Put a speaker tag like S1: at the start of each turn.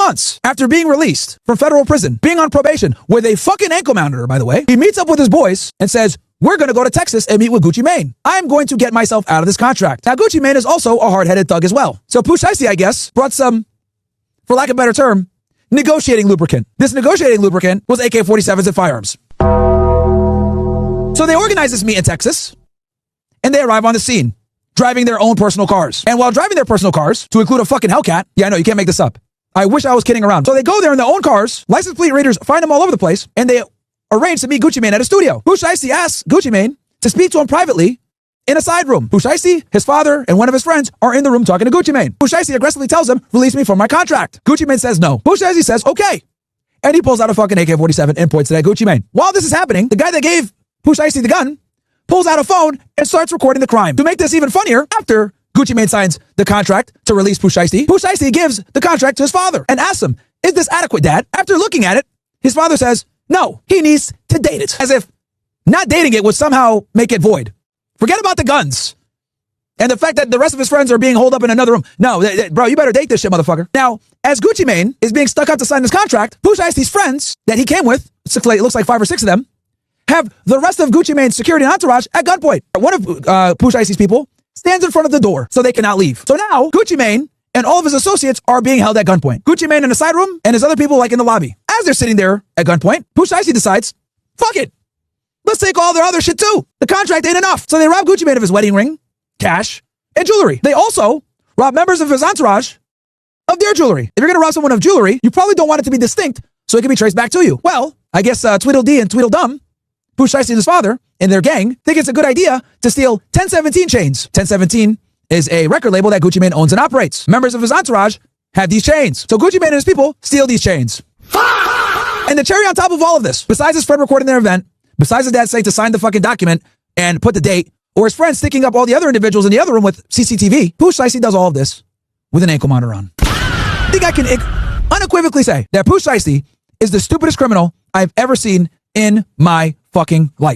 S1: months after being released from federal prison, being on probation with a fucking ankle monitor, by the way, he meets up with his boys and says, we're going to go to Texas and meet with Gucci Mane. I'm going to get myself out of this contract. Now, Gucci Mane is also a hard-headed thug as well. So Pooh Shiesty, I guess, brought some, for lack of a better term, negotiating lubricant. This negotiating lubricant was AK-47s and firearms. So they organize this meet in Texas, and they arrive on the scene, driving their own personal cars. And while driving their personal cars, to include a fucking Hellcat, yeah, I know, you can't make this up. I wish I was kidding around. So they go there in their own cars, license plate readers find them all over the place, and they arrange to meet Gucci Mane at a studio. Pooh Shiesty asks Gucci Mane to speak to him privately in a side room. Pooh Shiesty, his father, and one of his friends are in the room talking to Gucci Mane. Pooh Shiesty aggressively tells him, release me from my contract. Gucci Mane says no. Pooh Shiesty says, okay. And he pulls out a fucking AK-47 and points it at Gucci Mane. While this is happening, the guy that gave Pooh Shiesty the gun pulls out a phone and starts recording the crime. To make this even funnier, after Gucci Mane signs the contract to release Pooh Shiesty gives the contract to his father and asks him, is this adequate, Dad? After looking at it, his father says, no, he needs to date it. As if not dating it would somehow make it void. Forget about the guns and the fact that the rest of his friends are being holed up in another room. No, bro, you better date this shit, motherfucker. Now, as Gucci Mane is being stuck up to sign this contract, Pooh Shiesty's friends that he came with, it looks like 5 or 6 of them, have the rest of Gucci Mane's security and entourage at gunpoint. One of Pooh Shiesty's people stands in front of the door so they cannot leave. So now, Gucci Mane and all of his associates are being held at gunpoint. Gucci Mane in the side room and his other people like in the lobby. As they're sitting there at gunpoint, Pooh Shiesty decides, fuck it. Let's take all their other shit too. The contract ain't enough. So they rob Gucci Mane of his wedding ring, cash, and jewelry. They also rob members of his entourage of their jewelry. If you're going to rob someone of jewelry, you probably don't want it to be distinct so it can be traced back to you. Well, I guess Tweedledee and Tweedledum, Pooh Shiesty and his father and their gang, think it's a good idea to steal 1017 chains. 1017 is a record label that Gucci Mane owns and operates. Members of his entourage have these chains. So Gucci Mane and his people steal these chains. And the cherry on top of all of this, besides his friend recording their event, besides his dad saying to sign the fucking document and put the date, or his friend sticking up all the other individuals in the other room with CCTV, Pooh Shiesty does all of this with an ankle monitor on. I think I can unequivocally say that Pooh Shiesty is the stupidest criminal I've ever seen in my fucking life.